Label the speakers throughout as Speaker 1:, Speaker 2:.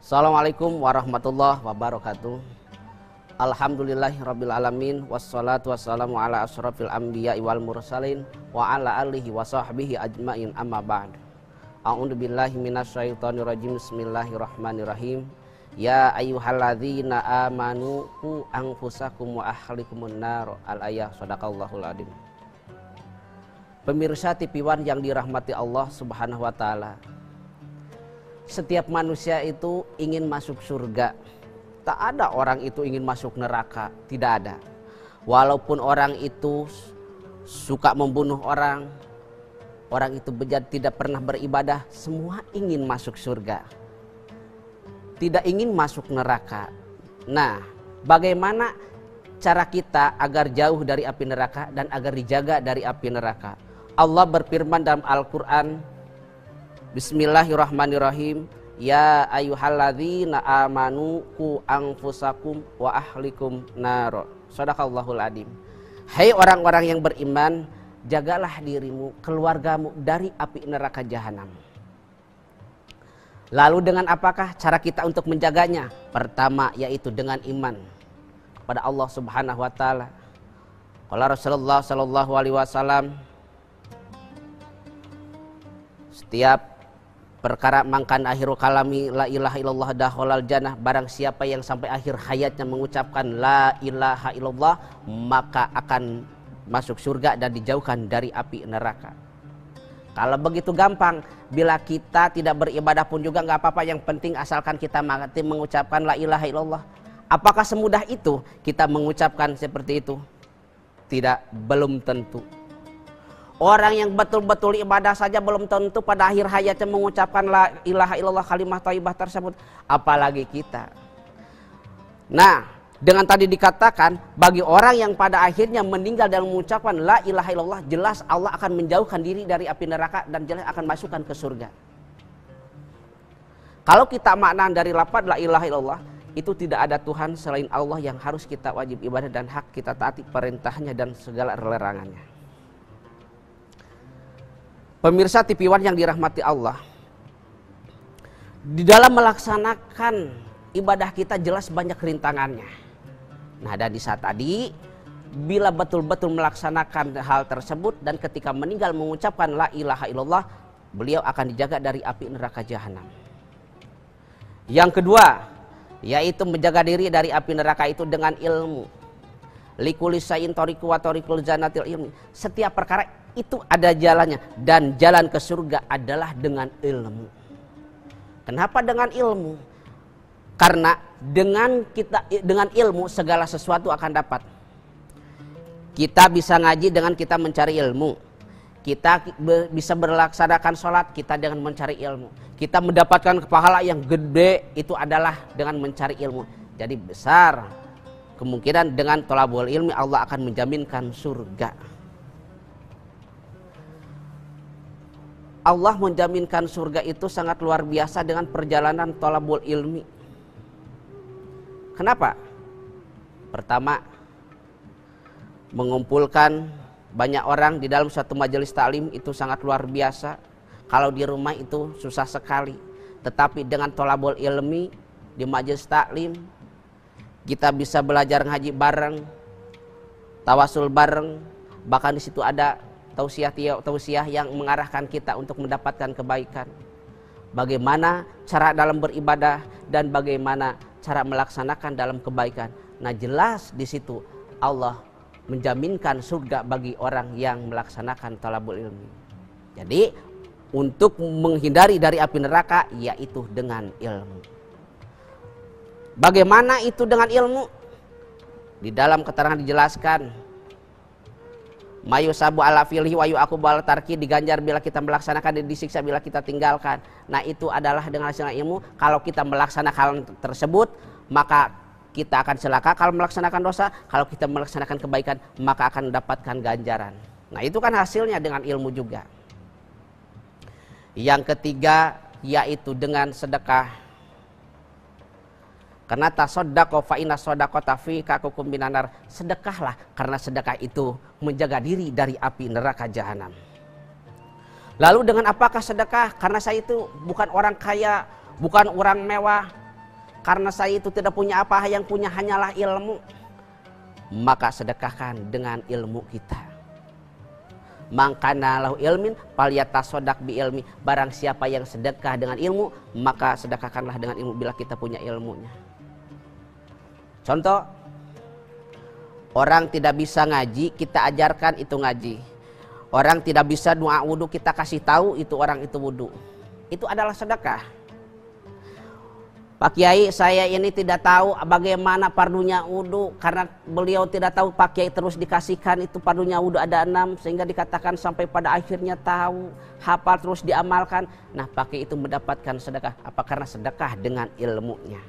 Speaker 1: Assalamualaikum warahmatullahi wabarakatuh. Alhamdulillahirabbil alamin wassalatu wassalamu ala asyrafil anbiya'i wal mursalin wa ala alihi wa sahbihi ajmain amma ba'd. A'udzu billahi minasyaitonir rajim. Bismillahirrahmanirrahim. Ya ayyuhalladzina amanu qu anfusakum wa ahlikumun nar. Al-ayah. Shadaqallahul adzim. Pemirsa TV One yang dirahmati Allah Subhanahu wa taala. Setiap manusia itu ingin masuk surga. Tak ada orang itu ingin masuk neraka, tidak ada. Walaupun orang itu suka membunuh orang itu bejat, tidak pernah beribadah, semua ingin masuk surga. Tidak ingin masuk neraka. Nah, bagaimana cara kita agar jauh dari api neraka dan agar dijaga dari api neraka? Allah berfirman dalam Al-Quran, Bismillahirrahmanirrahim. Ya ayyuhalladzina amanu qu anfusakum wa ahlikum nar. Shadaqallahul adzim. Hai orang-orang yang beriman, jagalah dirimu, keluargamu dari api neraka jahanam. Lalu dengan apakah cara kita untuk menjaganya? Pertama, yaitu dengan iman pada Allah Subhanahu wa taala. Qala Rasulullah sallallahu alaihi wasallam, setiap perkara mangkan akhiru kalami la ilaha illallah dakhalal jannah, barang siapa yang sampai akhir hayatnya mengucapkan la ilaha illallah maka akan masuk surga dan dijauhkan dari api neraka. Kalau begitu gampang, bila kita tidak beribadah pun juga nggak apa-apa, yang penting asalkan kita mati mengucapkan la ilaha illallah. Apakah semudah itu kita mengucapkan seperti itu? Tidak, belum tentu. Orang yang betul-betul ibadah saja belum tentu pada akhir hayatnya mengucapkan la ilaha illallah, kalimah thayyibah tersebut, apalagi kita. Nah, dengan tadi dikatakan bagi orang yang pada akhirnya meninggal dalam mengucapkan la ilaha illallah, jelas Allah akan menjauhkan diri dari api neraka dan jelas akan masukkan ke surga. Kalau kita makna dari lafaz la ilaha illallah, itu tidak ada Tuhan selain Allah yang harus kita wajib ibadah dan hak kita taati perintahnya dan segala larangannya. Pemirsa TV One yang dirahmati Allah, di dalam melaksanakan ibadah kita jelas banyak rintangannya. Nah, dan di saat tadi, bila betul-betul melaksanakan hal tersebut dan ketika meninggal mengucapkan la ilaha illallah, beliau akan dijaga dari api neraka jahanam. Yang kedua, yaitu menjaga diri dari api neraka itu dengan ilmu. Likulli syai'in thariqun wa thariqul jannatil ilmi. Setiap perkara itu ada jalannya dan jalan ke surga adalah dengan ilmu. Kenapa dengan ilmu? Karena dengan ilmu segala sesuatu akan dapat. Kita bisa ngaji dengan kita mencari ilmu. Kita bisa berlaksanakan sholat kita dengan mencari ilmu. Kita mendapatkan pahala yang gede itu adalah dengan mencari ilmu. Jadi besar kemungkinan dengan thalabul ilmi Allah akan menjaminkan surga. Allah menjaminkan surga itu sangat luar biasa dengan perjalanan thalabul ilmi. Kenapa? Pertama, mengumpulkan banyak orang di dalam suatu majelis taklim itu sangat luar biasa. Kalau di rumah itu susah sekali. Tetapi dengan thalabul ilmi di majelis taklim, kita bisa belajar ngaji bareng, tawasul bareng, bahkan di situ ada tausiah yang mengarahkan kita untuk mendapatkan kebaikan. Bagaimana cara dalam beribadah dan bagaimana cara melaksanakan dalam kebaikan. Nah, jelas di situ Allah menjaminkan surga bagi orang yang melaksanakan thalabul ilmi. Jadi, untuk menghindari dari api neraka yaitu dengan ilmu. Bagaimana itu dengan ilmu? Di dalam keterangan dijelaskan, mayu sabu ala filhi wa yu'aqabu ala tarki, diganjar bila kita melaksanakan dan disiksa bila kita tinggalkan. Nah, itu adalah dengan hasil ilmu. Kalau kita melaksanakan hal tersebut maka kita akan celaka kalau melaksanakan dosa. Kalau kita melaksanakan kebaikan maka akan mendapatkan ganjaran. Nah, itu kan hasilnya dengan ilmu juga. Yang ketiga yaitu dengan sedekah. Karena tasoddaqo fa inna soddaqota fi kakukum binanar. Sedekahlah, karena sedekah itu menjaga diri dari api neraka jahanam. Lalu dengan apakah sedekah? Karena saya itu bukan orang kaya, bukan orang mewah, karena saya itu tidak punya apa, yang punya hanyalah ilmu. Maka sedekahkan dengan ilmu kita. Mangkana lahu ilmin falyatasaddaq bi ilmi. Barang siapa yang sedekah dengan ilmu, maka sedekahkanlah dengan ilmu bila kita punya ilmunya. Contoh, orang tidak bisa ngaji, kita ajarkan itu ngaji. Orang tidak bisa doa wudhu, kita kasih tahu itu orang itu wudhu. Itu adalah sedekah. Pak Kiai, saya ini tidak tahu bagaimana pardunya wudhu, karena beliau tidak tahu. Pak Kiai terus dikasihkan itu pardunya wudhu ada 6, sehingga dikatakan sampai pada akhirnya tahu, hafal, terus diamalkan. Nah, Pak Kiai itu mendapatkan sedekah. Apa? Karena sedekah dengan ilmunya.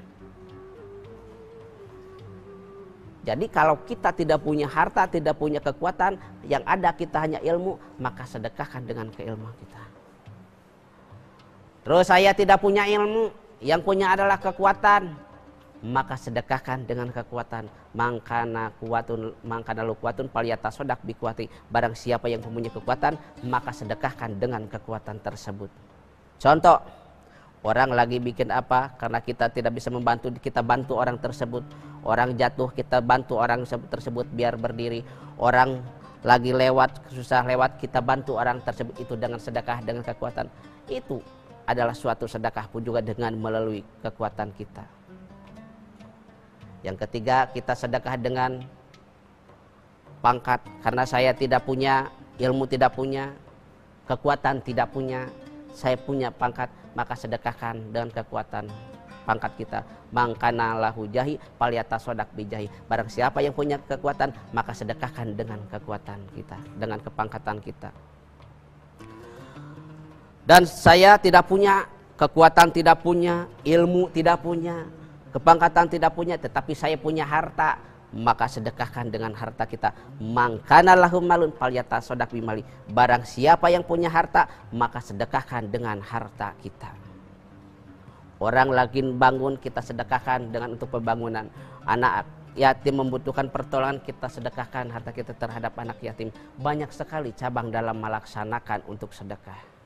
Speaker 1: Jadi kalau kita tidak punya harta, tidak punya kekuatan, yang ada kita hanya ilmu, maka sedekahkan dengan keilmuan kita. Terus saya tidak punya ilmu, yang punya adalah kekuatan, maka sedekahkan dengan kekuatan. Mangkana lu kuatun falyatasaddaq bi quwwati. Barang siapa yang mempunyai kekuatan, maka sedekahkan dengan kekuatan tersebut. Contoh, orang lagi bikin apa, karena kita tidak bisa membantu, kita bantu orang tersebut. Orang jatuh, kita bantu orang tersebut biar berdiri. Orang lagi lewat, susah lewat, kita bantu orang tersebut. Itu dengan sedekah, dengan kekuatan. Itu adalah suatu sedekah pun juga dengan melalui kekuatan kita. Yang ketiga, kita sedekah dengan pangkat. Karena saya tidak punya ilmu, tidak punya kekuatan, tidak punya, saya punya pangkat, maka sedekahkan dengan kekuatan pangkat kita. Mangkana lahu jahi falyatasaddaq bi jahi. Barang siapa yang punya kekuatan, maka sedekahkan dengan kekuatan kita, dengan kepangkatan kita. Dan saya tidak punya kekuatan, tidak punya ilmu, tidak punya kepangkatan, tidak punya, tetapi saya punya harta, maka sedekahkan dengan harta kita. Mangkana lahum malun falyatasaddaq bi mali. Barang siapa yang punya harta, maka sedekahkan dengan harta kita. Orang lagi bangun, kita sedekahkan dengan untuk pembangunan. Anak yatim membutuhkan pertolongan, kita sedekahkan harta kita terhadap anak yatim. Banyak sekali cabang dalam melaksanakan untuk sedekah.